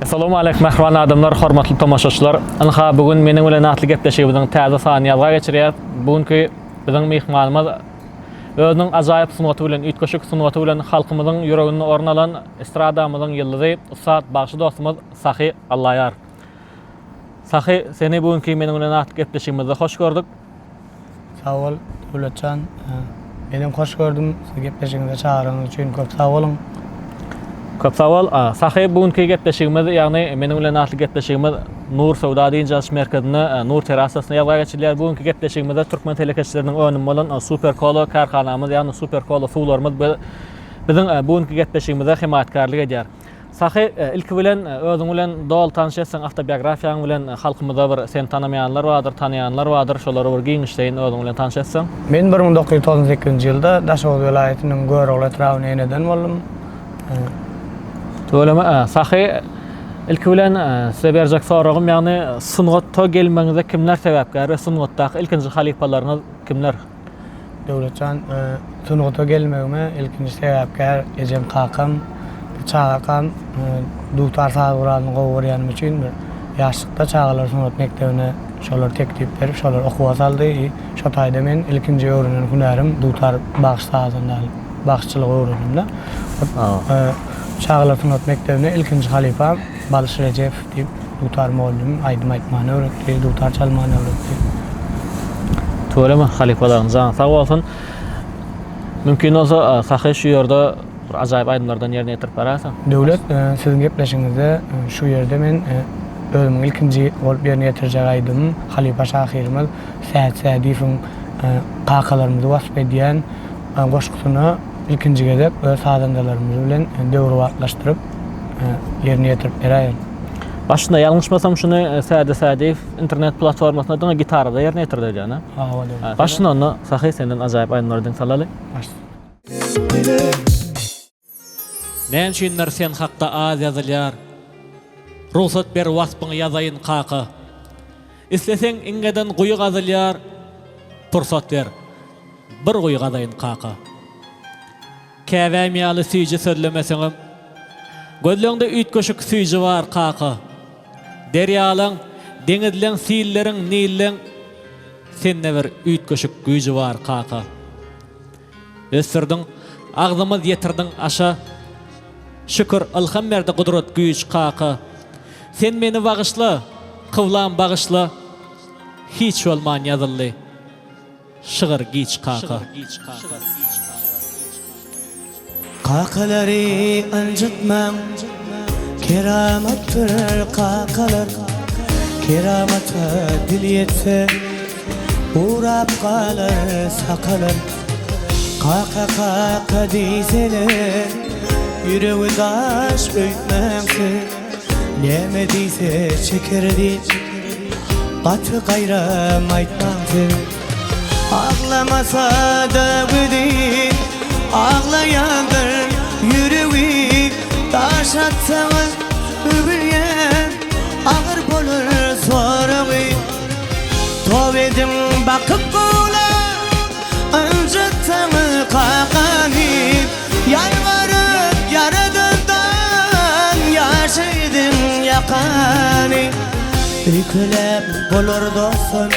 Assalamu alaykum mahron adamlar, hormatly tomoşaçylar. Anha bugün meniň bilen atly gepleşigimiziň täze sanyýaga geçirýär. Bugünkü biziň mehmanymyz özüniň ajaýyp sunaty bilen, üýtgeşik sunaty bilen halkymyzyň ýüreginde orun alan estradamyzyň ýyldyzy Ustad bagşy dostumyz Sahy Allaýar. Sahy, seni bugünkü meniň bilen atly gepleşigimizde hoş gördük. Sağ ol, Döwletcan. Benim hoş gördüm. Gepleşiginize çağırýaňyz üçin köp sağ olun. Köp sağ ol. Sahy, bugünkü gepleşigimiz, ýagny meniň bilen atly gepleşigimiz Nur Sowda diýen merkezine, Nur terasasyna ýaga geçilýär. Bugünkü gepleşigimizde Türkmen telekeçileriniň önümi bolan Super Cola karhanamyz, ýagny Super Cola suwlarymyz biziň bugünkü gepleşigimizde himayetkarlyk edýär. Sahy, ilki bilen özüň bilen dol tanışýasaň, awtobiografiýaň bilen halkymyzda bir sen tanamaýanlar bardyr, tanaýanlar bardyr, şolary bir giňişdeýin özüň bilen tanışýasaň. Men 1998-nji ýylda Daşowut welaýatynyň Görögle trawyny eneden boldum. Öyleme, Sahy, ilki bilen size berjek soragym, ýagny sungatda gelmeňize kimler sebäpkär we sungatdaky ilkinji halifalaryňyz kimler? Döwletcan, sungatda gelmegime ilkinji sebäpkär ejem kakam, çağakam, dutar sağuranyň gowurýanym üçin bir ýaşlykda çağalar sungat mektebine şolar teklip berip şolar okuwa saldy. Şo taýda men ilkinji öwrenen hünerim dutar bagş sazyndaly, bagşçylyk öwrenimde. Çağalar sungat mektebine ilkinji halifam Balyş Recep diýip dutar mollum aýdym aýtmany öwretdi, dutar çalmany öwretdi. Töwereme halifalaryňyz sag bolsun. Mümkin olsa Sahy şu ýerde bir ajaýyp aýdymlardan ýerine ýetirip barasan. Döwlet, siziň gepleşiňizde şu ýerde men özümiň ilkinji bolup ýerine ýetirjek aýdym halifa şahyrymyz Säd Sädifowyň kakalarymyzy wasp edýän goşgusyny ilkinji gezek öz sadandalarymyz bilen döwri wagtlaşdyryp ýerine ýetirip berýär. Başynda ýalňyşmasam şunu Säd Sädifow internet platformasyna diňe gitarada ýerine ýetirdi diýär. Başynda onu Sahy senden ajaýyp aýdymlardan salaly. Näçinler sen hakda az ýazylýar. Ruhsat ber waspyňy ýazaýyn kaka. Isleseň ingeden guýy gazylýar. Pursat ber. Bir guýy gazaýyn kaka. Käwämiýaly süýji sözlemeseňim. Gözleňde üýtgeşik süýji bar kaka. Derýalaň, deňizleň, silleriň, nilleň sende bir üýtgeşik güýji bar kaka. Ösürdiň, agzymyz ýetirdiň aşa. Şükür alhamdülillah kudret güýç kaka. Sen meni bagışla, kıvlan bagışla. Hiç olman ýazyldy. Şygyr giç kaka. Kakalary anjytmam, keramatdyr kakalar. Keramata dil ýetse, urap galar sakalar. Kaka kaka diýseler, yüreği daş büyütmemsi, neme diýse çekerdi, batı gayram aýtmamsi. Ağlamasa da güdin, ağlayandır yüreği, taş atsaňyz öbürýän ağır bolur soragy. Top edim bakyp gola, anjytsaňyz kakany, ýalvaryp yaradandan ýaşaýdym ýakany. Öýkelep bolar dostum,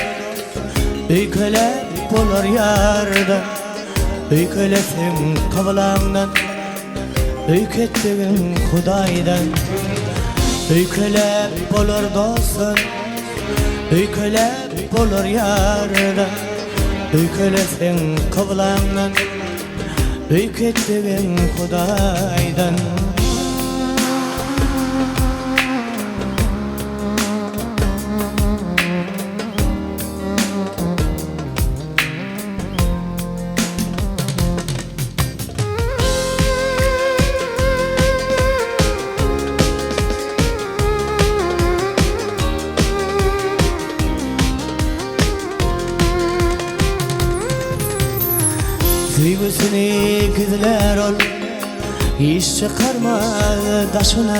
öýkelep bolar ýardan. Öýkeleseň kablaňdan, öýketdigin Hudaýdan. Öýkelep bolar dostum, öýkelep bolar ýardan. Öýkeleseň kablaňdan, öýketdigin Hudaýdan. Süýgüsini gizler ol, iş çıkarma daşına.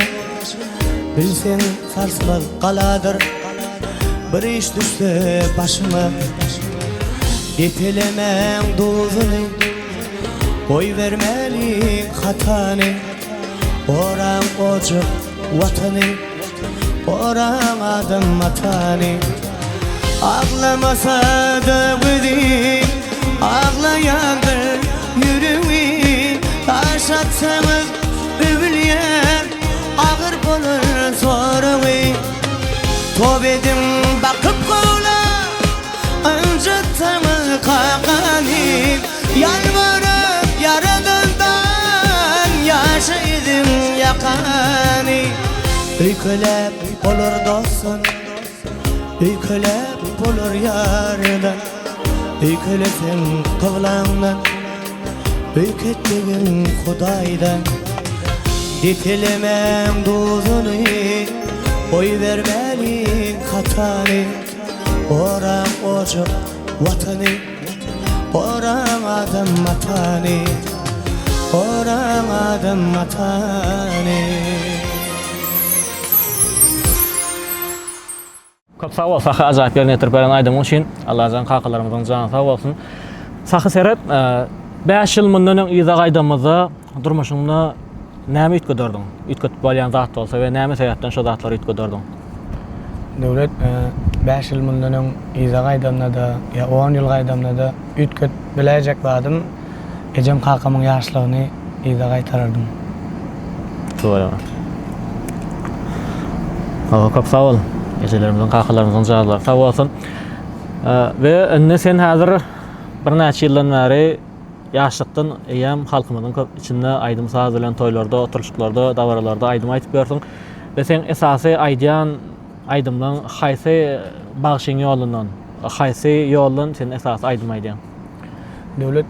Bilsen sarsmaz galadır, bir iş düşse başıma. Depelemem duzunu, koy vermeli hatanı. Oram ocuk vatanı, Oran adım atani Ağlamasa da gidip Ağlayandır yüreği Taş atsamız övülyen Ağır bulur soruğu Top edin bakıp kola Öncütümü kakani Yalvarıp yaradından Yaşaydım yakani Üykülep olur dostun Üykülep olur yardan Üykülesin kıvlandan Üykettiğin Kudaydan Ditilemem duzunu Oy vermelin katanı Oran ocak vatanı Oran adım matanı Oran adım matanı Köp sağ ol, saha acayip yerine yetirip beren aydımın için Allah'ın kakalarımızın canı sağ olsun. Saha Serep, 5 yıl mundan öň izah aydymyza durmuşyňda näme ütgödürdüň? Ütgötüp bolýan zat bolsa we näme sebäpden şo zatlary ütgödürdüň? Devlet 5 yıl mundan öň izah aydymda da ya 10 yıl aydymda da ütgöt biläjek badım. Ejem kakamyň ýaşlygyny izah aýtarardym. Doğru. Köp sağ ol. Gecelerimizin, kakalarımızın canları sağ olsun. Ve ne sen hazır bir näçe ýyldan bäri ýaşlykdan eýem halkymyzyň köp içinde aýdym hazırlanan toýlarda, oturuşyklarda, dawralarda aýdym aýtyp berdiň. Ve sen esasy aýdýan aýdymdan haýsy bagşyň ýolundan, haýsy ýoldan sen esasy aýdym aýdýan? Devlet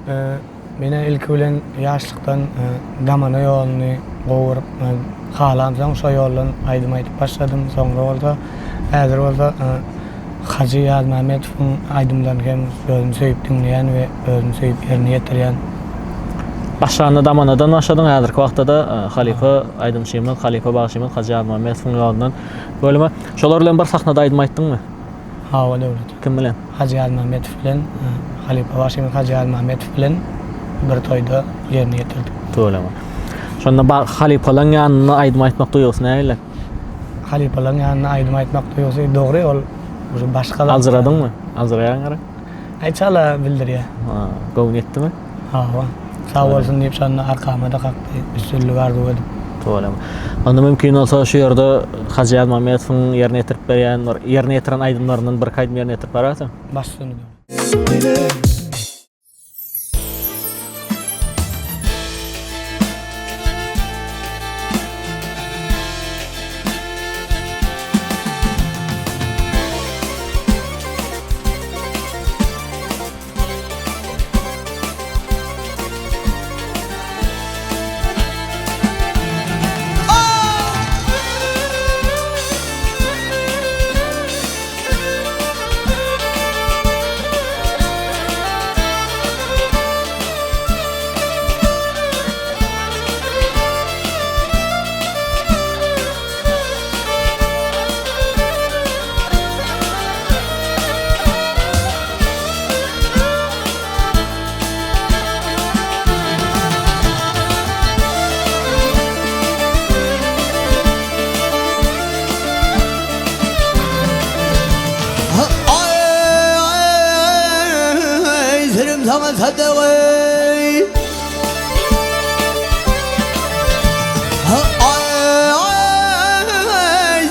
mene ilk bilen ýaşlykdan damana ýoluny gowurup halamsaň şo ýoldan aýdym aýtyp başladym. Soňra bolsa häzir bolsa Hacı Yaz Mehmetowyň aýdymlaryny hem özüm söýüp dinleýän we özüm söýüp ýerine ýetirýän. Başlanda damanadan başladyň, häzirki wagtda da halifa aýdymçymyz, halifa bagşymyz Hacı Yaz Mehmetowyň ýolundan bölüme. Şolar bilen bir sahnada aýdym aýtdyňmy? Hawa devlet. Kim bilen? Hacı Yaz Mehmetow bilen halifa bagşymyz Hacı Yaz Mehmetow bilen bir toýda ýerine ýetirdik. Toýlama. Şonda halifalaryň ýanyna aýdym aýtmak duýgusy näle? Halifalaryň ýanyna aýdym aýtmak duýgusy dogry ol. Başkalar Alzıradyňmy? Alzıraýan gara? Aýçala bildirýär. Gowun etdimi? Hawa. Sağ bolsun diýip şonda arkama da kakdy. Üstünlügi arzu edip. Toýlama. Onda mümkin bolsa şu ýerde Hacı Yaz Mehmetowyň ýerine ýetirip berýän, ýerine ýetiren aýdymlaryndan bir kaýdym ýerine ýetirip berýärsiň? Başsyny. Sana sadaway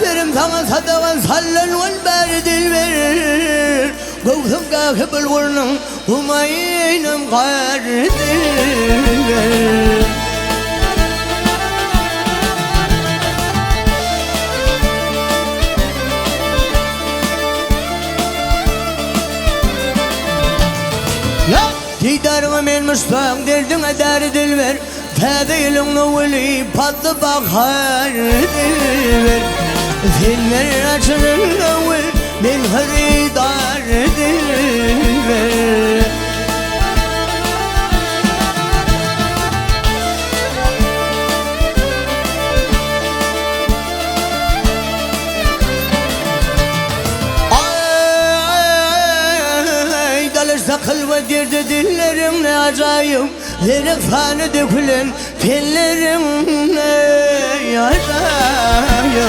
Zerim sana sadawan sallan wal bardil ver Gowsum ka kebel wurnum umaynum qardil ver Didarıma men müştaq derdin adar dilver Tadilun nuvli patlı bakar dilver Ziller açılır nuvl min haridar dilver Kılva derdi dillerim ne acayip Lirik fanı dökülen tellerim ne acayip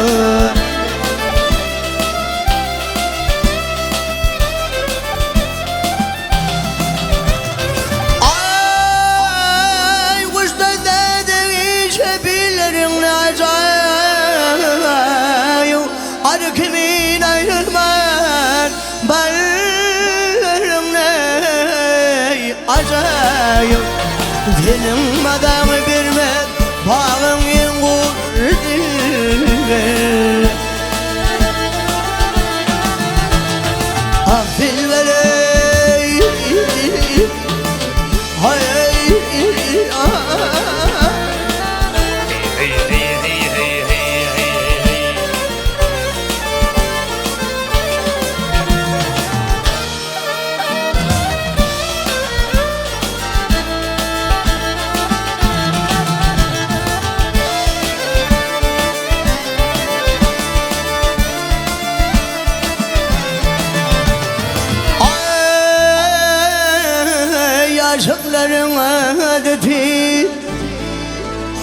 aşıkların adeti,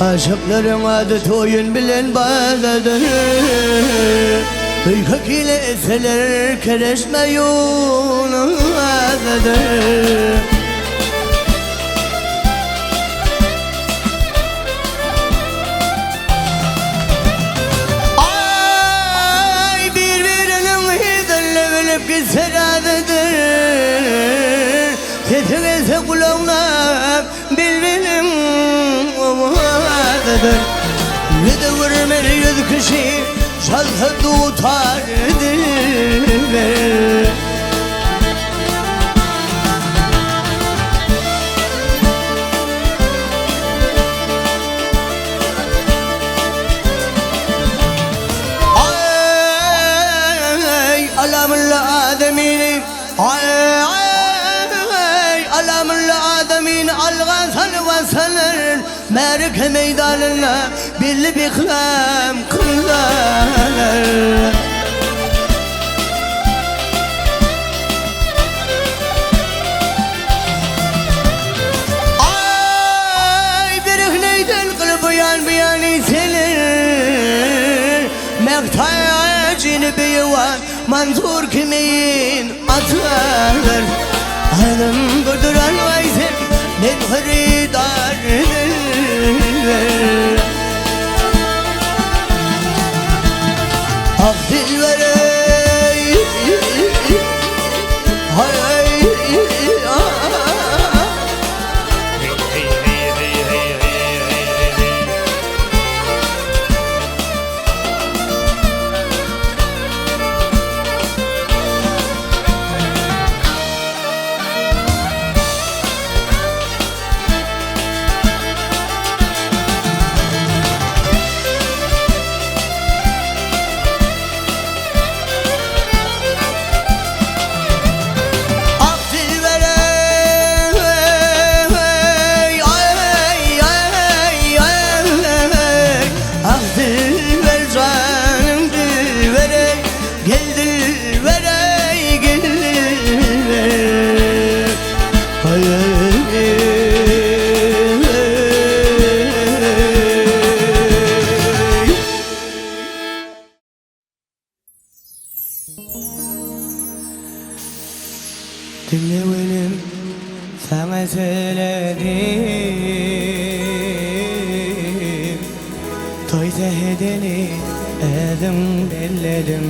aşıkların adeti oyun bilen bağdadır. Hıykak ile eseler kereşme yolun adadır. Ay birbirinin hidinle ölüp gitse adıdır. Tetimize kulağına birbirinin adadır. Yüzü vurmer yüz kişi şaltı tutardır. Ay alamlı ademini, ay alamlı ademini algasal vasalır. Merke meydanına birli biklam kılar. Ay bir neyden kılıp bir yan isilir. Mektacını bir yuvan manzur kimin atar. Hanım durduran vayzim ben hırıdardır. Ah dilvere hay dinle benim sana söyledim. Toyza hedeni edim belledim.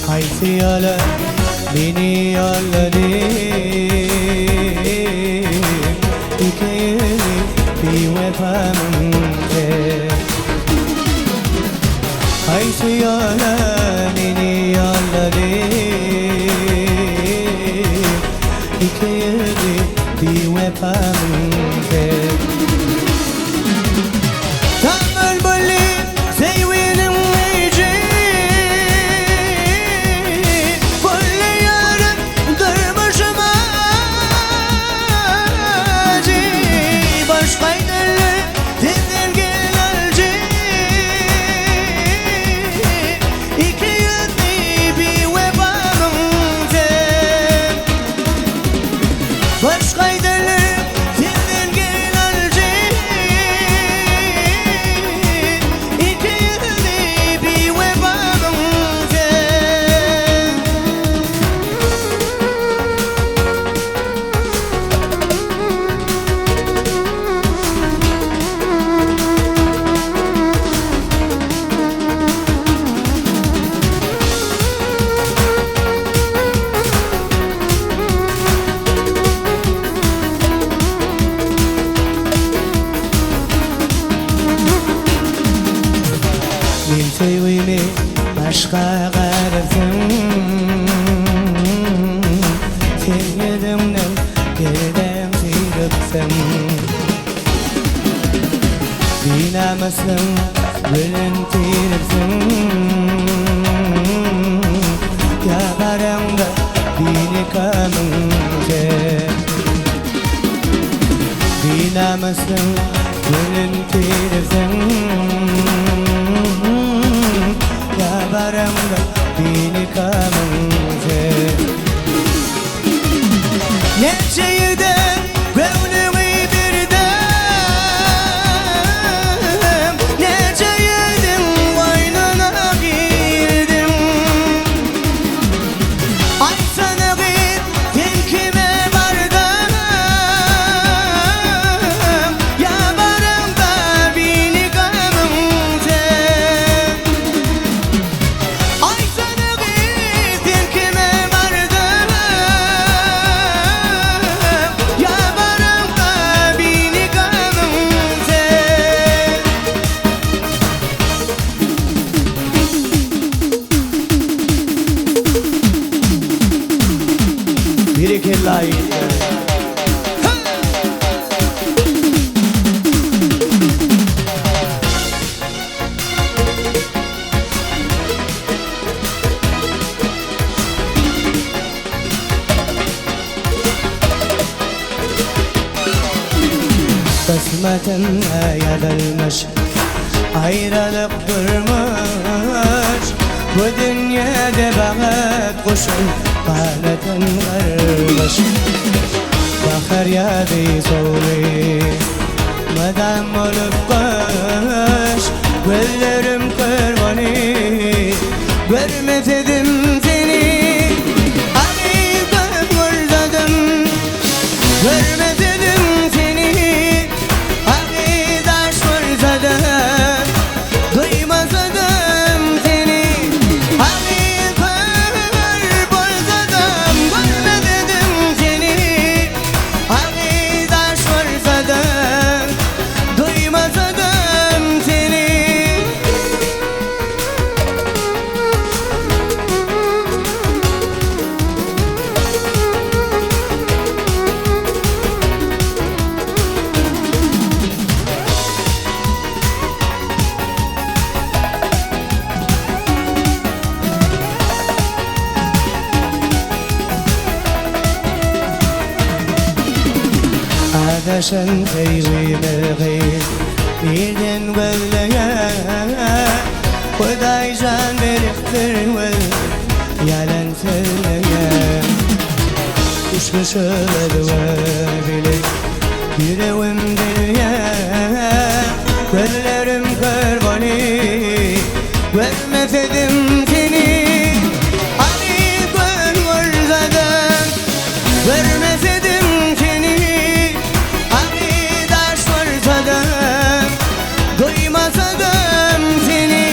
Haysi yola beni yolladı. Hikayeni bir vefamınca. Haysi yola beni yolladı. Hikayeni bir vefamınca. Tam bülbülü sevgilim neyce. Fulle yarın durmuşuma acı. Başkaydı dinler gelerce. İki yönlü bir vefamınca. Başkaydı dinler gelerce. İki yönlü bir vefamınca. Men sevgimi başka garipsin. Sen yedimden geriden silipsin. Dinamazsın, gülün tiripsin. Yakaranda beni kanınca. Dinamazsın, gülün tiripsin. Yakaranda beni kanınca. Kısmetim yazılmış, ayrılık durmuş. Bu dünyada baht kuşun kanatın kırmış. Bahar yağdı soğuli, madem olup kış. Güllerim kırmani, görmedim seni. Ağıyıp vurladım, görmedim seni. Ağıydaş vurladım, duymadım seni. Ağıyıp vurladım, görmedim seni. Ağıydaş vurladım, duymadım seni. Adaşan teyri belgî birden vellaya Kuday can beriktir vel yalan söyleye Uçmuş ödüve bilir yüreğimdir ya Güllerim kırbani görmedim seni Ali gül vurzadım görmedim seni duymasadım seni.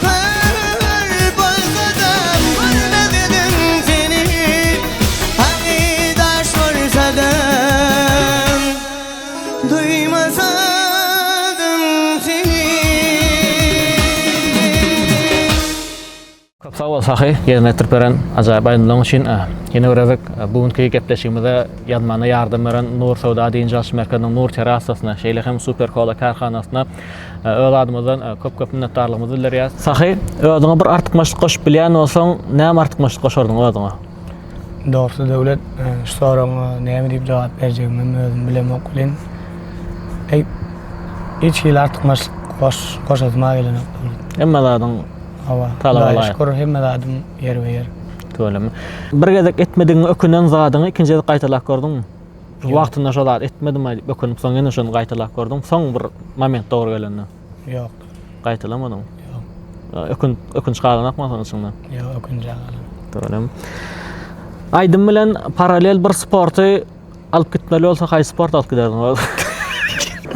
Ağır bolsadım, görmedim seni. Ağır daş vursadım, duymasadım seni. Köp sağ ol sahy, yerine tirperen ajaýyp aýdyldygyň üçin ýene birazak bugünkü gepleşigimizde ýazmana ýardam beren Nur Sowda Diýen Jalş Merkezining Nur Terasasyna, şeýle hem Super Kola karhanasyna öz adymyzdan köp minnetdarlygymyzy bildirýär. Sahy, özüňe bir artykmaşlyk goşup bilýän bolsaň, näme artykmaşlyk goşardyň özüňe? Doğrusu devlet soraňa näme diýip jogap berjegimi özüm bilemok bilen. Hiç ýyl artykmaşlyk goşatma gelen. Emma zadyň Hava. Talabalar. Şükür hemme zadım yer ve yer. Tölemmi. Bir gezek etmediň ökünen zadyňy ikinji gezek gaýtalak gördüňmi? Wagtynda şo zat etmedim aýdyp ökünüp soň ýene şonu gaýtalak gördüm. Soň bir moment dogry gelende. Yok. Gaýtalamadyň. Yok. Ökün çykaranakmy soň içinden? Yok ökünce alalım. Tölemmi. Aýdym bilen paralel bir sporty alyp gitmeli bolsa haýy sport alyp giderdiň?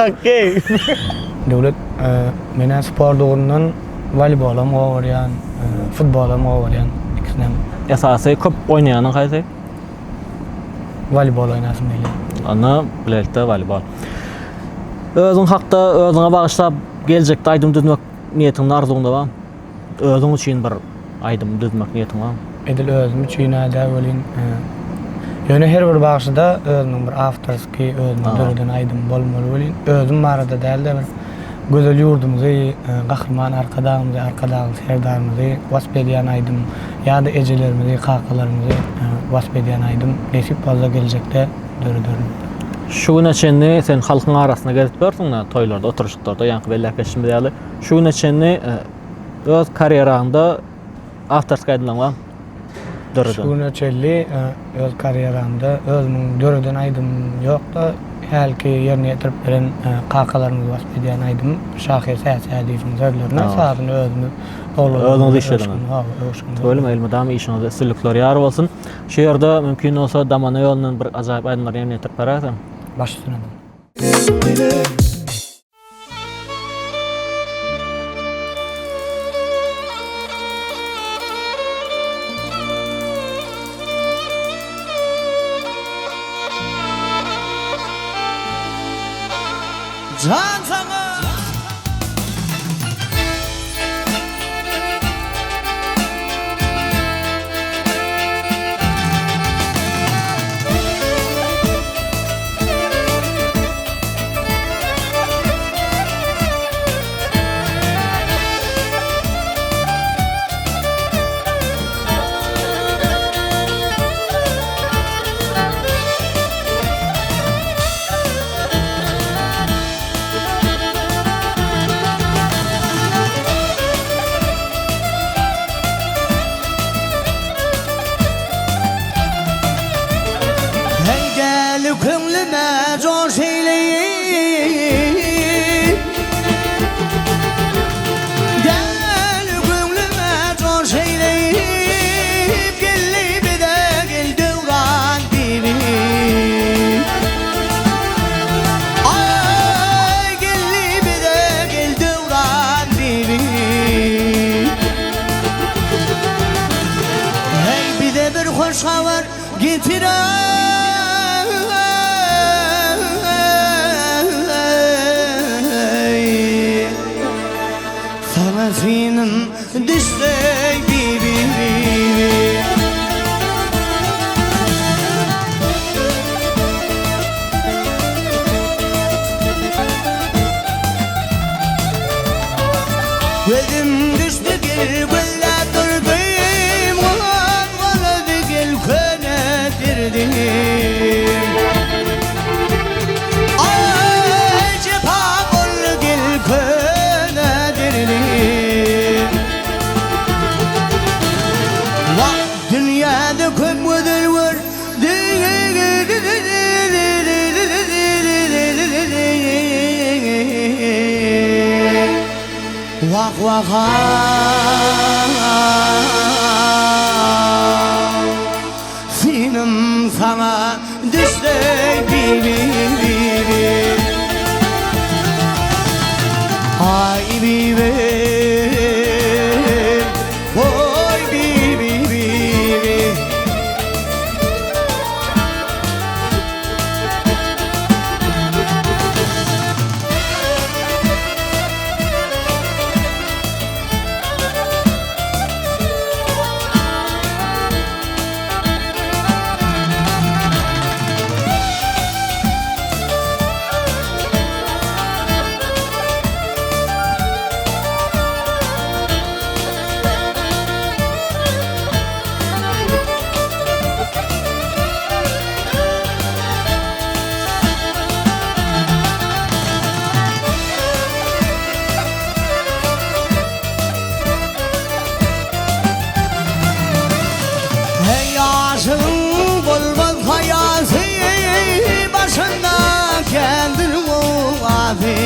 Okey. Devlet menen spor dogurundan voleybolam oýarýan, futbolam oýarýan ikisinem Esasy köp oýnaýanyň haýsy? voleybol oýnasym gelýär. Ana biletde voleybol. Özüň hakda özüňe bagyşlap geljekde aýdym düzmek niýetiň arzuwunda bar. Özüň üçin bir aýdym düzmek niýetiň bar. Edil özüm üçin ada bolin. Ýöne her bir bagyşda özüň bir awtorski özüň dörden aýdym bolmaly bolin. Özüm barada dälde bir gözel yurdumuzy, gahrman arkadaşlarymyzy, serdarymyzy wasp edýän aýdym, ýa-da ejelerimizi, kakalarymyzy wasp edýän aýdym. Nesip bolsa geljekde dörden. Şu güneçenni sen halkyň arasyna gezip bersiň, toýlarda, oturuşlarda, ýa-da belläkeşim diýeli. Şu güneçenni öz karýeraňda awtorski aýdylan dörden. Şu güneçelli öz karýeramda özüň dörden aýdym ýok-da helki ýerine ýetirip beren kakalarymyzy wasp edýän aýdym. Şahir Säsädiýewiň sözlerine sahyny özümi Özüňiz işledin. Ha, Öyle mi? Elmadam işinize ısırlıklar yar olsun. Şu yerde mümkün olsa damana yolundan bir acayip aydınlar yemin ettirip beraber. baş üstüne. Can sana bitiray sana senin düşsey bir gözüm düştü gel gülle durgayım Valadı gel könedirdim Ay cepa ol gel könedirdim Vah dünyada köp ödül var Vah vah senin sana düştü bibi ay bibi oy bibi Yaşın bulmaz hayatı başında kendin muafi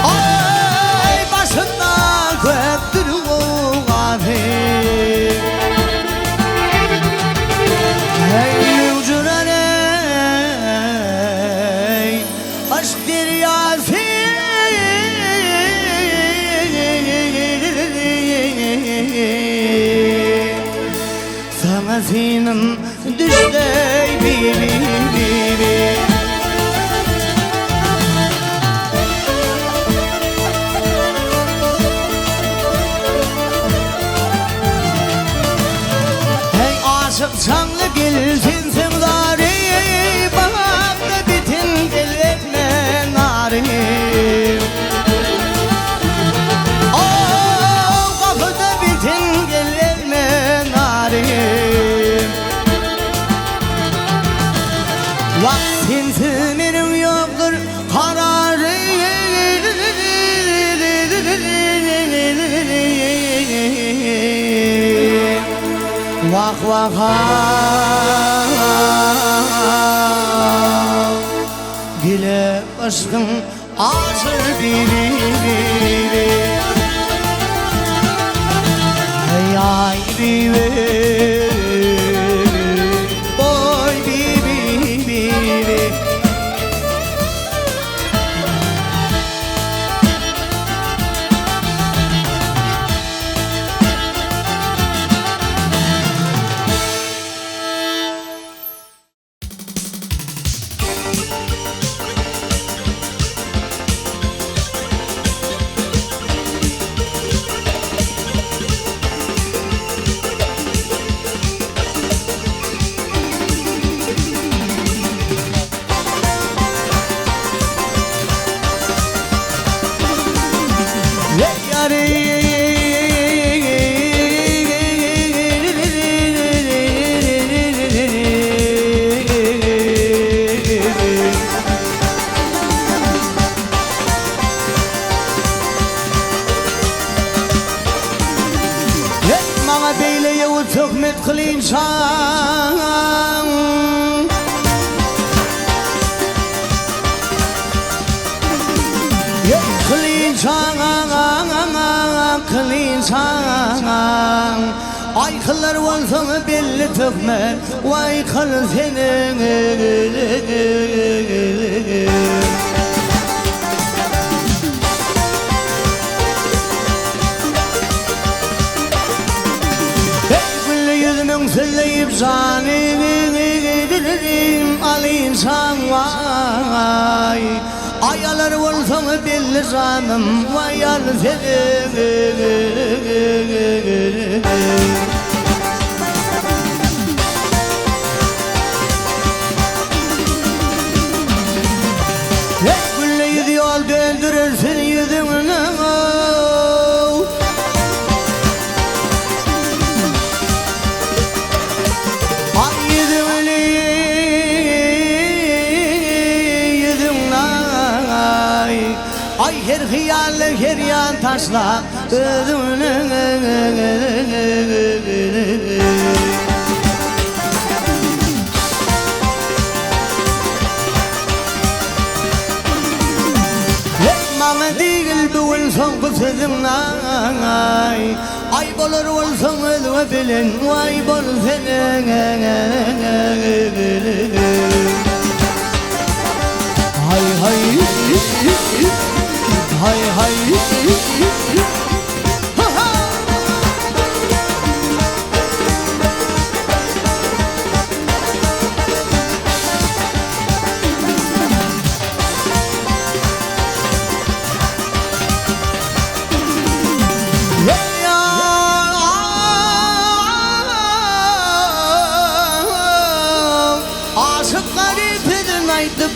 Ay başında köktür muafi Hey ucuna ey aşk deryası Sana senin düştü bibi Hey aşık canlı gelsin sevdari Bak da bitin gel etme nari Oh kapıda bitin gel etme nari Vaktin benim yoktur kararı Vah vah Dile aşkın ağzır bibi Hey ay bibi Boy bibi Töhmet kılınsan kılınsan Ay kıllar olsan belli töhmet Vay kıl senin söyleyip zanım al insan vay. Ayalar olsa mı belli zanım vay al seni. Gülle yol döndürürsün yüzünü. Ay yüzünü yüzünü ay her hıyarlı her yan taşla özünü. Mama değil bu insan bu sözüm ay. Ay bolur olsan özüme bilin vay bol seni. Hay hay hay hay.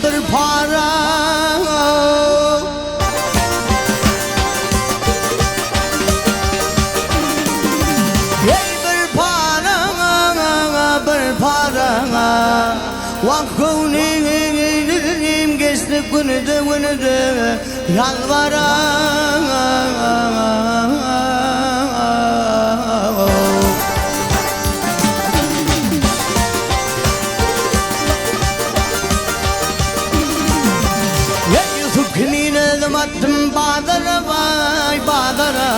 Bir para bir para bir para vakkunim geçti günü de yalvaram. Attım badara vay badara.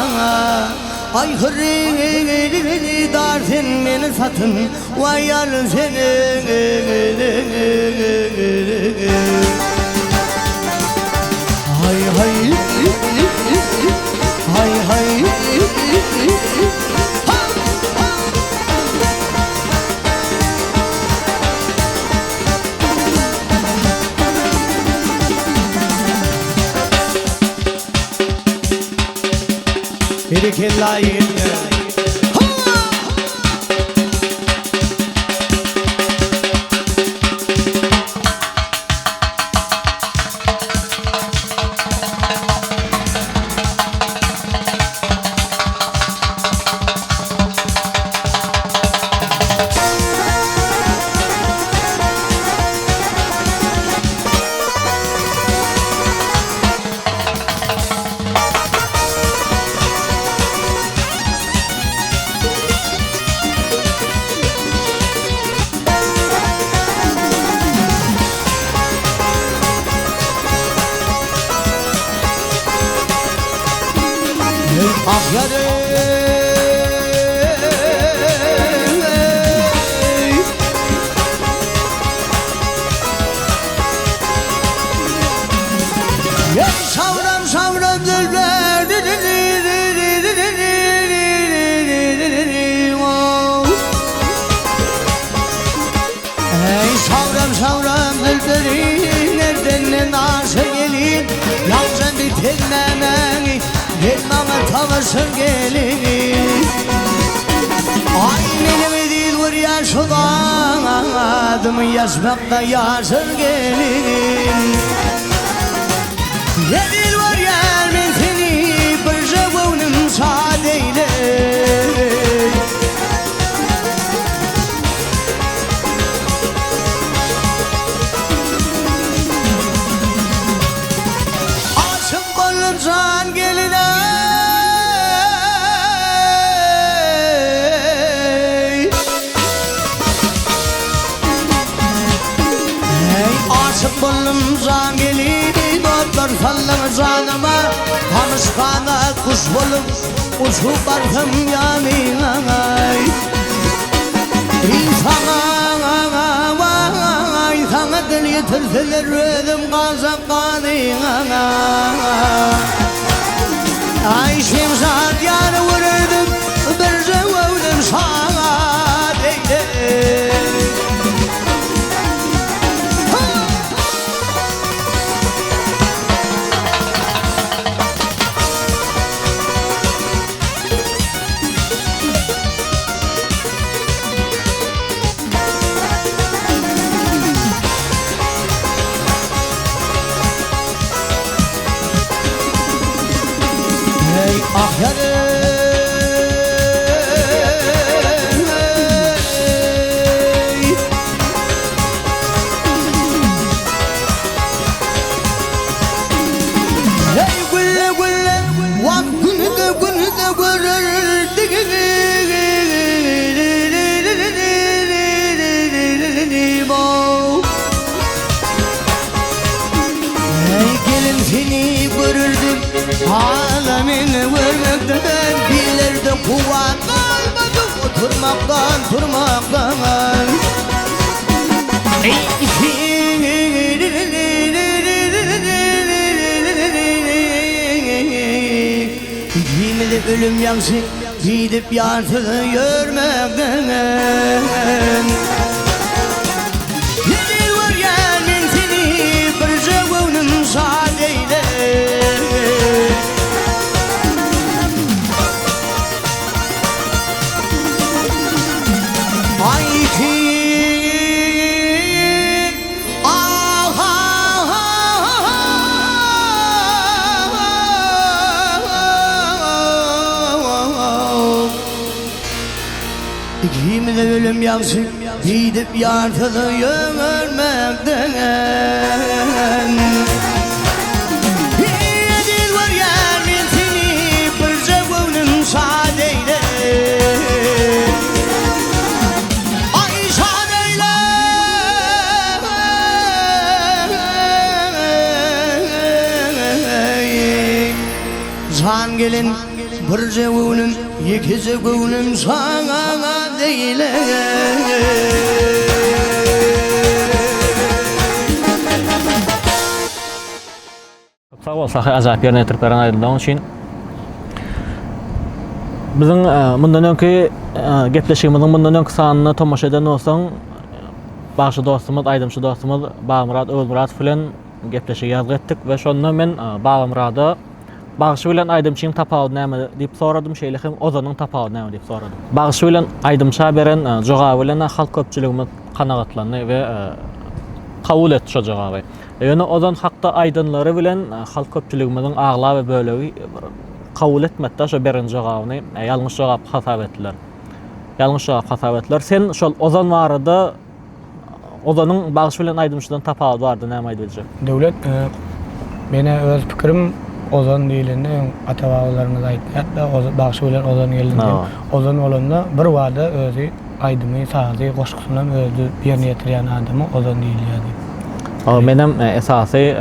Ay hırrı darsın beni satın vay yar seni. Hay hay hay hay. Bir kellayın ah yarım. Savram savram zülber. Hey savram savram zülberin nereden nasıl gelin yalnız bir tellemen gelmeme tavasın gelin. Ay benim değil var yaşıdan adımı yazmakta yaşır gelin. Yedil var yermin seni bir zavunum sadeyle. Aşık olursan geline. Aşık olursan geline. Doktor sallama canıma Tanışkana kuş bulup uçu barkım yanay. İnsana vay sana dil yetirseler ölüm kazan kanına. Ay şimşat yanı vururdum bir zavudum sana değil. Ah yarım Hey gülle gülle Vak günü de görür Hey gelin seni görürdüm Alemini görmekten Dillerde kuvvet kalmadı Oturmaktan Yeminle ölüm yansın Gidip yansını görmekten Yemin var yemin seni Bir cevabının sadeyle Ay ki Yeminle ölüm yansın Gidip yartılı görmekten Yedin var yemin seni Bir cevabının sadeyle Ay sadeyle Can gelin bir cevabının iki cevabının sana değil Sağ ol, sahi azap yerine tirperen aydınlığın için. Bizim bundan önkü gepleşigimizin bundan önkü sanını tomaşa eden olsan Bağışı dostumuz, Aydımşı dostumuz Bağımrad, Ölmurad filan gepleşig yazgı ettik ve şonda men Bağımrad'a Bağışı bilen Aydımçı'nın tapağı näme diýip soradım, şeýlekim Ozanyň tapağı näme diýip soradım. Bağışı bilen Aydımça beren jogaby bilen halk köpçüligimiz kanagatlandy we kabul etdi şo jogaby. Ýöne Ozan hakda aydınlary bilen halk köpçüligimiziň agla we bölegi kabul etmedi şo beren jogabyny ýalňyş jogap hasap etdiler. Ýalňyş jogap hasap etdiler. Sen şol Ozan barada Ozanyň Bağışı bilen Aydımçydan tapağı bardy näme aýdyjak? Döwlet mene öz pikirim Ozan diýilende ata-babalarymyz aýtdy. Bağışı bilen Ozan geldi. Ozan bolanda bir wada özü Aydymy, sazy, goşgusynyň özü ýerine ýetirýän adamy Ozan diýilýär. Menem esasy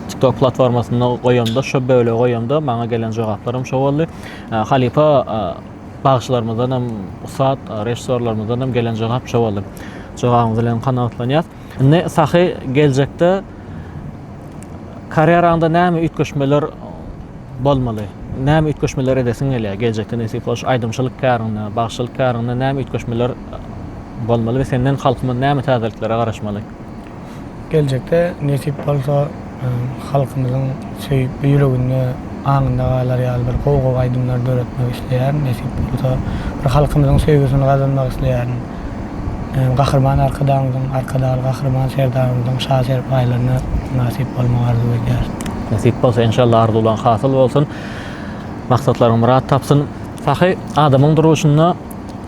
TikTok platformasynda goýamda şo böle goýamda maňa gelen jogaplarym şo boldy. Halipa bağışlarymyzdan hem usat rejissorlarymyzdan hem gelen jogap şo boldy. Jogabymyz bilen kanagatlanýar. Ne sahy geljekde karýeranda näme ütköşmeler bolmaly? Näme ütköşmeler edesiň gelýär? Geljekde nesip boş aýdymçylyk käriňde, bagşylyk käriňde näme ütköşmeler bolmaly we senden halkymyz näme täzelliklere garaşmaly? Geljekde nesip bolsa halkymyzyň söýüp ýüreginde aňynda galar ýaly bir gowy aýdymlar döretmek isleýär. Nesip bolsa bir halkymyzyň söýgüsini gazanmak isleýär. Gahrman arkadaşymyzyň arkadaşly gahrman serdarymyzyň şaher paýlaryna nasip bolmak arzu edýär. Nasip bolsa inşallah arzulan hasyl bolsun. Maksatlaryň murad tapsyn. Sahy adamyň durmuşyna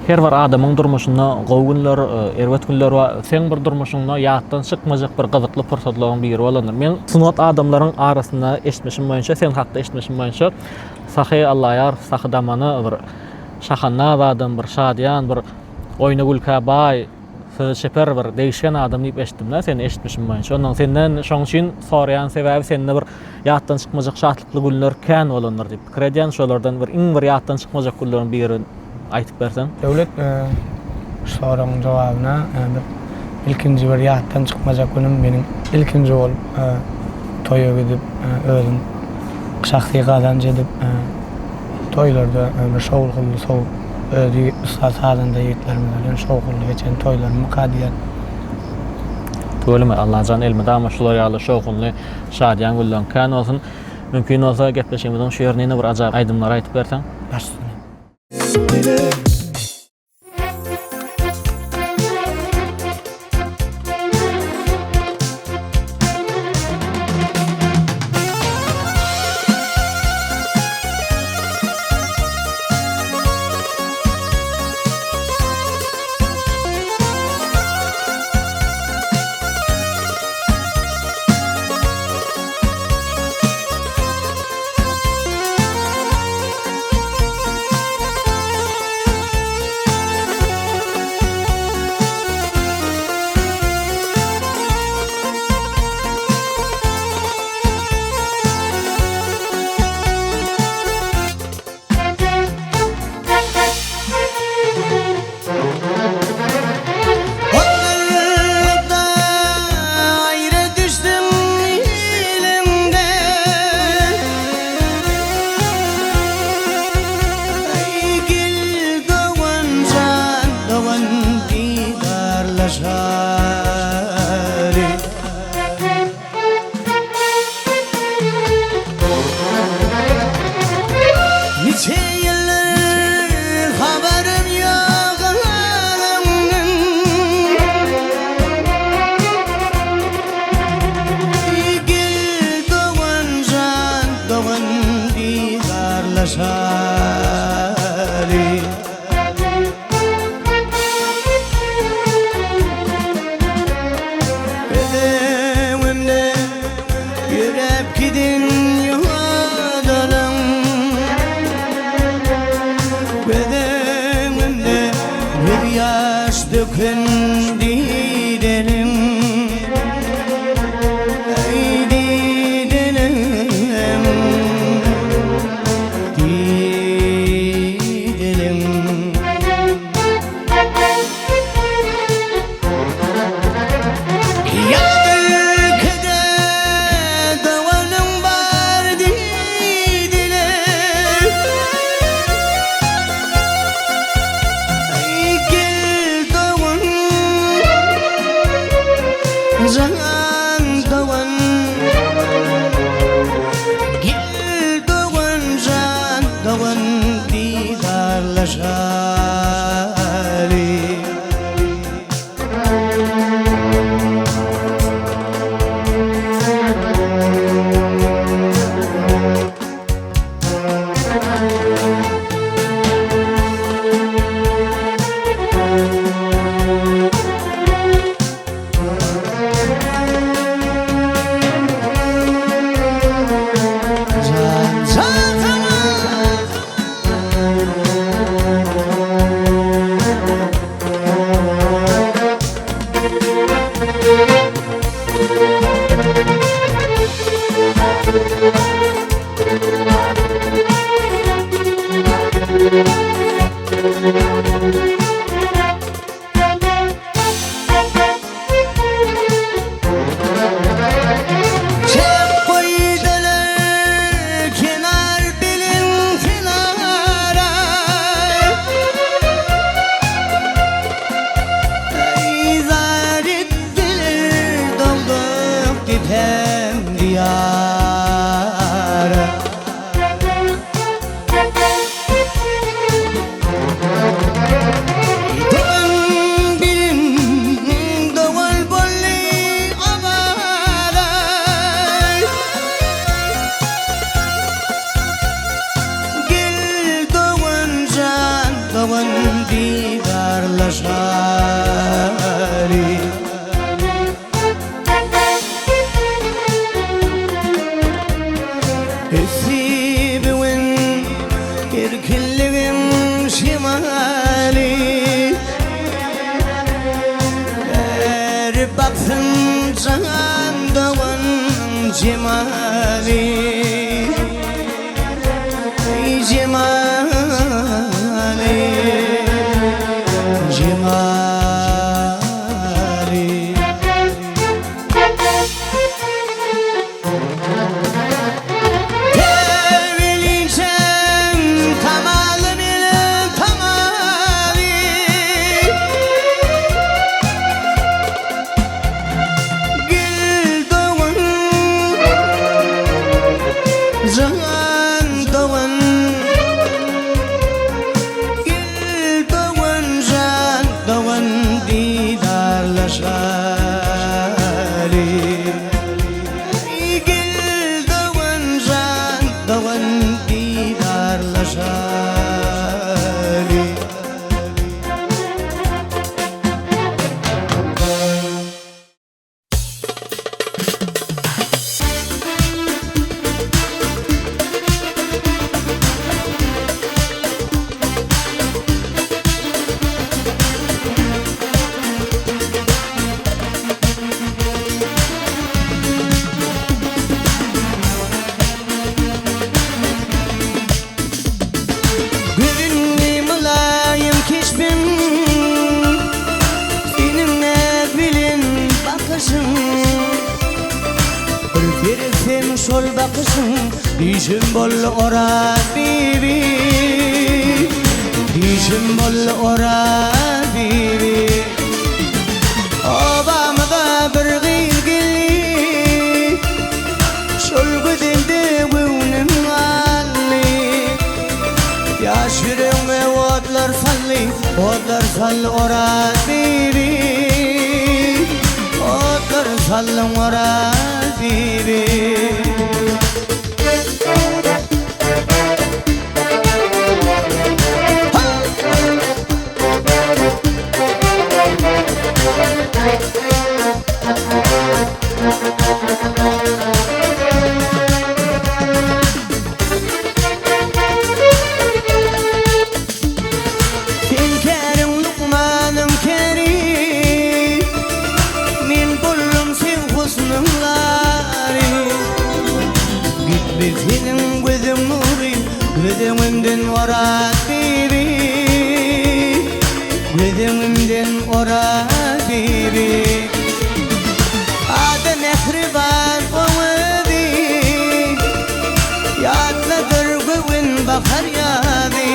her bir adamyň durmuşyna gowy günler, erwet günler we sen bir durmuşyna ýatdan çykmajak bir gyzykly pursatlaryň biri bolandyr. Men sunat adamlaryň arasynda eşitmişim boýunça, sen hakda eşitmişim boýunça sahy Allah ýar, sahy damany bir şahanna adam, bir şadyan, bir oyna gülkä bay, şeper bir değişken adam diýip eşitdim. Sen eşitmişim boýunça. Ondan senden şoň üçin soraýan sebäbi sende bir ýatdan çykmajak şatlykly günler kän bolandyr diýip pikir edýän. Şolardan bir iň bir ýatdan çykmajak günleriň biri aýtyp bersen. Döwlet soragyň jogabyna ilkinji bir ýatdan çykmajak günüm meniň ilkinji bolup toýa gidip özüm şahsy gazanç edip toýlarda bir şoul kıldy, sow özü sazanda ýetlerimiz bilen şow kıldy geçen toýlarymy kadýar. Tölme Allah can elmede ama şular ýaly şow kıldy, şadyan güllen kän bolsun. Mümkin bolsa gepleşigimiziň şu ýerine bir ajab aýdymlar aýtyp bersen. Başsyny. darlaşari Bedevimde yürep gidin yuhadanım Bedevimde bir yaş dökün didelim Ey didelim Didelim Yadır keder davanım var didelim Ey gel davan Can davan Gel davan can davan didarlaşari Can Çek koydular kenar bilin kenara İzar ettiler dolduk ditem diyara Doğan bilin doğal bolli amalay Gel doğan can doğan didarlaşari Esibiwin irkilligin şimali Her baksın can doğan cemali Cemali Cemali Tevilicem tamalı bile tamali Gül doğan Can doğan Gül doğan can doğan didarlaşari Gül doğan can doğan didarlaşari Gülünle mülayim keşfim Seninle bilin bakışın Ürpersem şol bakışın Dişim bol ora bibi Dişim bol ora bibi Obamda bir gıyr gilli Şol güdende vünim alli Yaş yüreğime otlar salli Otlar sall ora bibi Otlar sallın ora bibi Gözümden orat bibi Gözümden orat bibi Adı mehriban olmadı Yadladır güvün bakar yadı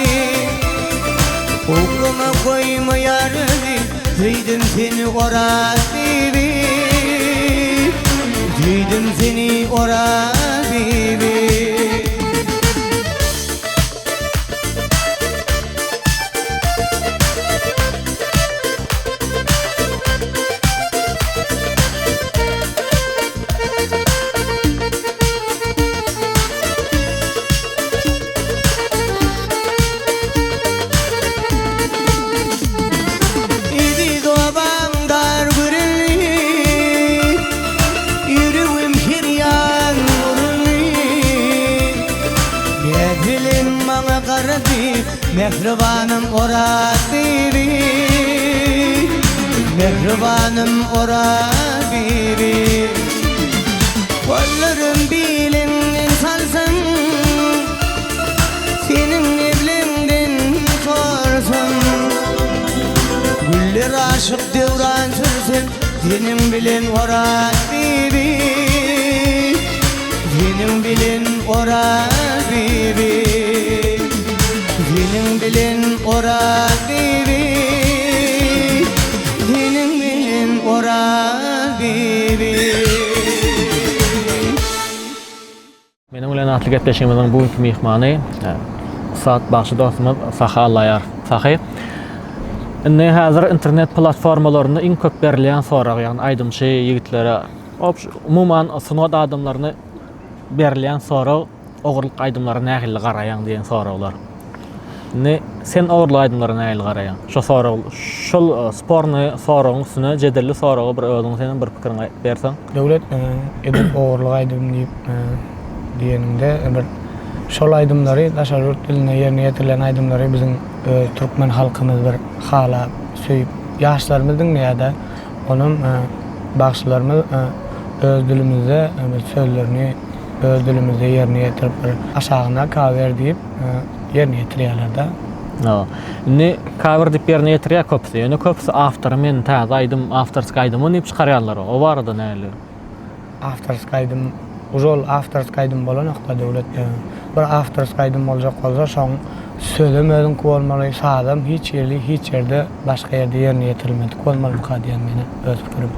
Okuma koyma yarı Duydum seni orat bibi Duydum seni orat bibi Mehribanım orat bibi Mehribanım orat bibi Kollarım bilin salsın Senin evlendin sorsun Güller aşık devran sürsün Senin bilin orat bibi Senin bilin orat bibi Senin bilin orat bibi Senin bilin orat bibi Mening bilen atly getleşigimiziň bugünkü mehmany saat başy dostumyz Saha Allayar. Sahy, indi häzir internet platformalarynda iň köp berilen sorag, ýagny aýdymçy ýigitlere, umuman sunat adamlaryna berilen sorag, ogurlyk aýdymlary nähili garaýan diýen soraglar. Ne sen ogurlyk aýdymlary nähili garaýan? Şo sorag, şol sporny soragyň üstüne jedelli soragy bir özüň senin bir pikirini bersen. Döwlet edip ogurlyk aýdym diýeninde bir şol aýdymlary daşary diline ýerine ýetirilen aýdymlary biziň türkmen halkymyz bir hala söýüp ýaşlarymyzyň ýa-da onun bagşylarymyz öz dilimizde sözlerini öz dilimizde ýerine ýetirip bir aşagyna kawer diýip ýerine ýetirýärler da. Ne cover dip ýerine ýetirýär köpsi. Ýöne köpsi after men täze aýdym, afterski aýdym diýip çykarýarlar. O barada näli? Afterski aýdym, ujol afterski aýdym bolan ýokda döwlet. Bir afterski aýdym boljak bolsa, şoň sözüm özüň bolmaly, sadam hiç ýerde başga ýerde ýerine ýetirilmedi. Bolmaly diýen meni öz pikirim.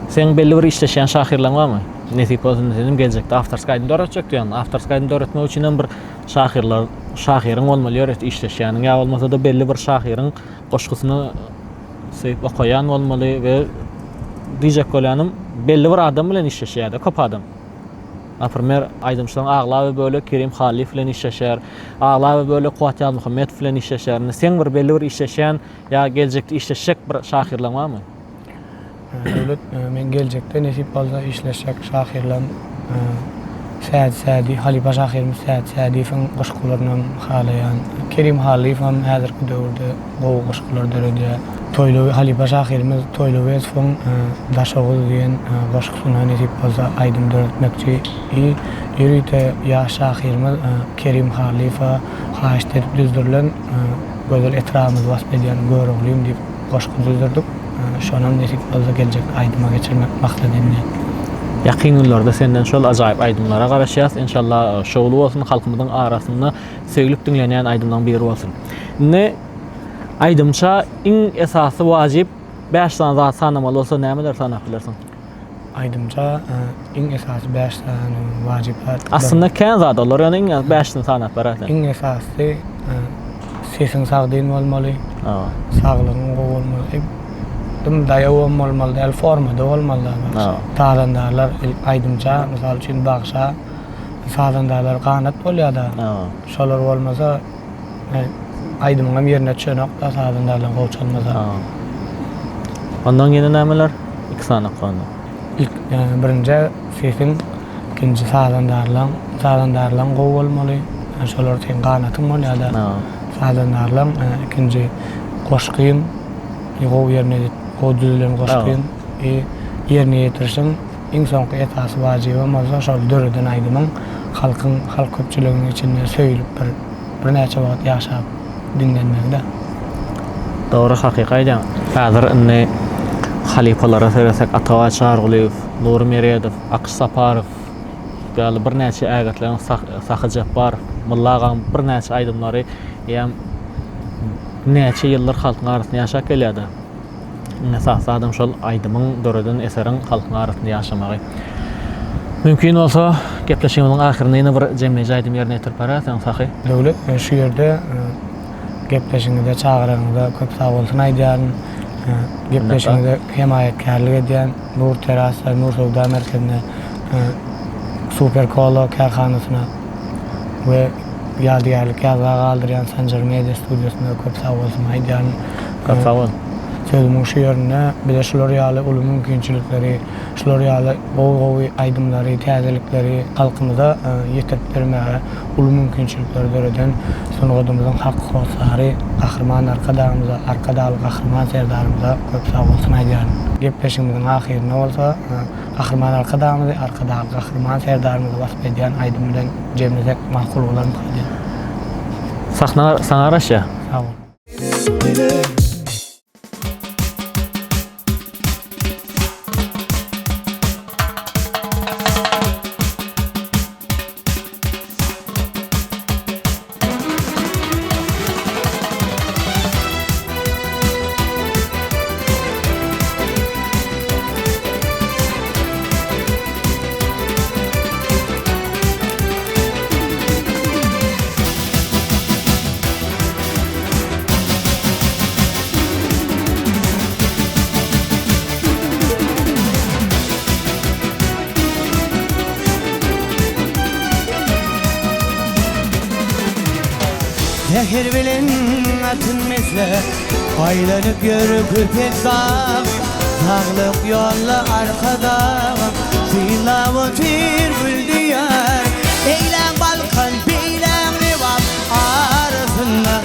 Sen belli bir işleşen şahirlan barmy? Nesip olsun dedim gelecekde afterski aýdym döretjek diýen. Afterski aýdym döretmek üçin bir şahiryň bolmaly ýöret işleşýän. Ýa bolmasa da belli bir şahiryň goşgusyny söýüp okuyan bolmaly we diýjek bolanym belli bir adam bilen işleşýär, köp adam. Apermer aýdymçylaryň Agla böyle Kerim Halif bilen işleşýär. Agla böyle Kuwatyal Muhammed bilen işleşýär. Sen bir belli bir işleşýän ýa geljekde işleşjek bir şahirlan barmy? Döwlet men geljekde nesip bolsa işleşjek şahirlan Sadi Halipa şahirimiz Sadiýewiň goşgularyny halaýan Kerim Halif hem häzirki döwürde bu goşgular döredýär. Toylawy Halipa şahirimiz Toylawyň daşagy diýen goşgusyna nesip bolsa aýdym döretmekçi ýerite ýa şahirimiz Kerim Halifa haýyş edip düzdürilen gözel etramiz wasp edýän görüglüğüm diýip goşgu düzdürdik. Şonam nesip bolsa geljek aýdyma geçirmek maksadymdy. Ýakyn günlerde senden şol ajaýyp aýdymlara garaşýas. İnşallah şowlu bolsun, halkymyzyň arasynda söýülip dinlenýän aýdymdan biri bolsun. Ne aýdymça iň esasy wajyp 5 zat sanamaly bolsa nämeler sanap bilersiň? Aýdymça iň esasy 5 tane wajyplar. Aslında kän zat olar, ýani iň 5 sanap berýär. Iň esasy sesiň sagdyn bolmaly. Saglygyň bolmaly. Daýa bolmaly, el formada bolmaly. Taýdandarlar aýdymça, mysal üçin bagşa, taýdandarlar kanat bolýar da. Şolar bolmasa aýdymyň ýerine çönök da taýdandarlar gowçalmasa. Ondan ýene nämeler? 2 sanak gany. İlk birinji sesiň, ikinji taýdandarlar gow bolmaly. Şolar teň kanatyň bolýar da. Taýdandarlar ikinji goşgym gow ýerine o düzülen goşgym ýerine ýetirişiň iň soňky esasy wajiby bolsa şol döreden aýdymyň halk köpçüliginiň içinde söýülip bir bir näçe wagt ýaşap dinlenmekde. Doğru hakykaty. Häzir indi halifalara söresek Atawa Çargulyw, Nur Meredow, Akış Saparow, ýaly bir näçe ägatlaryň Sahy Jabbar, Mulla Agam bir näçe aýdymlary ýa näçe ýyllar halkyň arasynda ýaşap gelýärdi. Esas adam şol aýdymyň döredin eseriň halkyň arasynda ýaşamagy. Mümkin bolsa gepleşigimiň ahyrynda ýene bir jemleýici aýdym ýerine ýetirip barasan Sahy. Döwlet şu ýerde gepleşiňizde çağıraňyzda köp sag bolsun aýdýan. Gepleşiňizde himayetkarlyk edýän Nur Terasa, Nur Sowda Merkezine, Super Kolo karhanasyna we ýadygarlyk ýazga galdyrýan Sanjar Media studiosuna köp sag bolsun aýdýan. Köp sag bol. Sözümün şu ýerine bir de şular ýaly uly mümkinçilikleri, şular ýaly gowy aýdymlary, täzelikleri halkymyza ýetirip bermäge uly mümkinçilikleri döreden sunugadymyzyň hakky hosary, gahrman arkadaly gahrman serdarymyza köp sag bolsun aýdýan. Gepleşigimiň ahyryna bolsa gahrman arkadaly gahrman serdarymyza basp edýän aýdym bilen jemlesek makul bolar diýen. Sahna saňa raşa. Sag ol. Zehir bilen atın mesle aylanıp yürü köpek dağ Dağlık yolla arkada Zilava tir büldüyer Eylem balkan beylem rivap arasında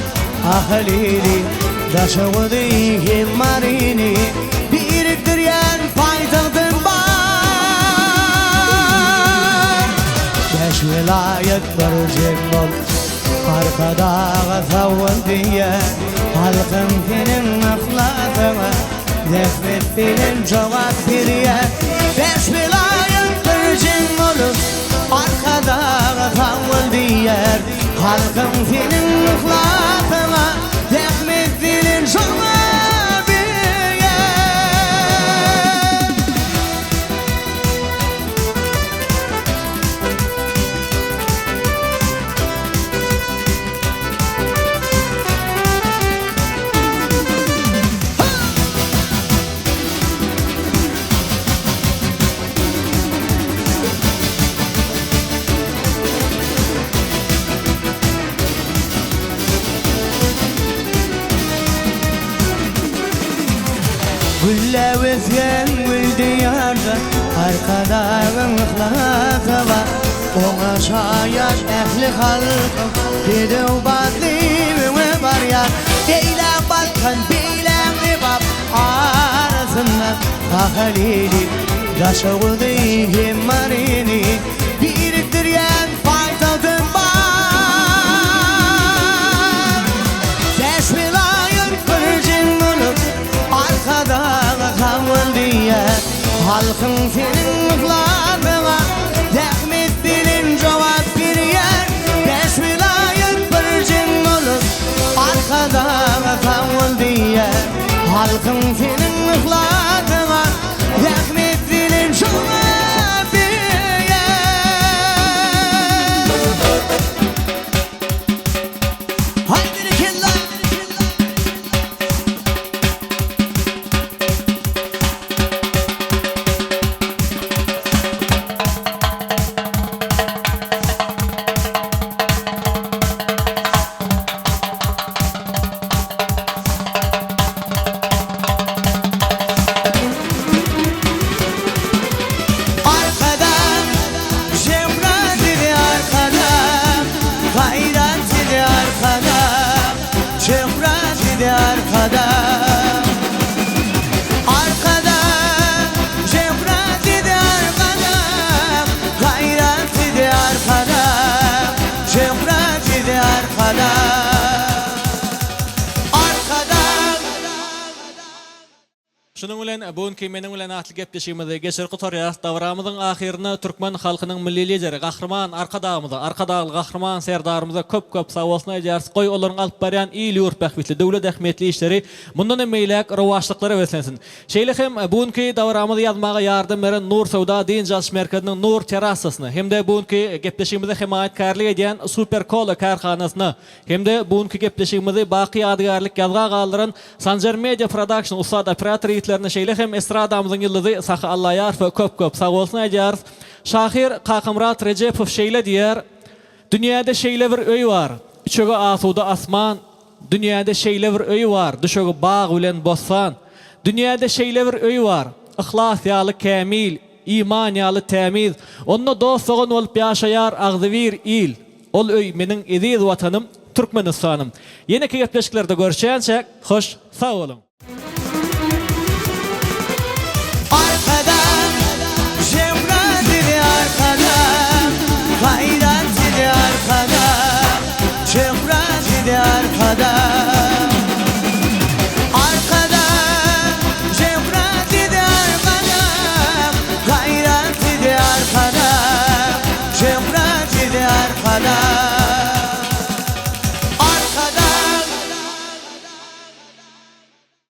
Ahalili daşavudu himmarini Biriktiryen faydalıdın var Beş vilayet varacak bol Arkada savun diye halkın senin ahlatıma Nefret senin cevap veriye Beş vilayet virgin olur Arkada savun diye halkın senin ahlatıma Nefret senin cevap veriye Gülle vezgen gül diyarda Arkadağın ıhlatı var Ona şayar ehli halkım Dedev badlimine var yar Eylem balkan beylem ribap arasında Ahalili daşavudu himmarini Biriktiryen faydalıdın var Beş vilayet virgin olup Arkada kavul diye halkın senin ıhlatına Zahmet bilin cevap veriyen Beş vilayet virgin olup Arkada kavul diye halkın senin ıhlatına Zahmet bilin cevap veriyen Haydi dikillah Şunun bilen bugünkü meniň bilen atly gepleşigimizde geçerki torýas dawramyzyň ahyryna türkmen halkynyň milli lideri, gahryman arkadagly gahryman serdarymyza köp sag bolsun eýärsiz goý olaryň alyp barýan ýyly ýurtbähbitli döwlet ähmiýetli işleri mundan emeýlek rowaşlyklary weslensin. Şeýle hem bugünkü dawramyzy ýazmaga ýardam beren Nur Sowda Din Jas merkeziniň Nur terrasasyny hem-de bugünkü gepleşigimizde himayetkarlyk edýän Super Cola karhanasyny hem-de bugünkü gepleşigimizi baky ýadgarlyk ýazga galdyran Sanjar Media Production usad operator ýitlerini şeýle hem estradamyzyň ýyldyzy Sahy Allaýarov köp sag bolsun eýär. Şahir Kakymrat Rejepow şeýle diýer: "Dünýäde şeýle bir öý bar, içege asuda asman. Dünýäde şeýle bir öý bar, düşege bag bilen bossan. Dünýäde şeýle bir öý bar, ihlas ýaly kämil, iman ýaly tämiz. Onda dostlugyň bolup ýaşaýar agzybir il. Ol öý meniň eziz watanym Türkmenistanım." Ýene-ki gepleşiklerde görüşýänçe hoş, sag bolun. Arkadan Şevkat idi arkadan, Hayrat idi arkadan, Şevkat idi arkadan.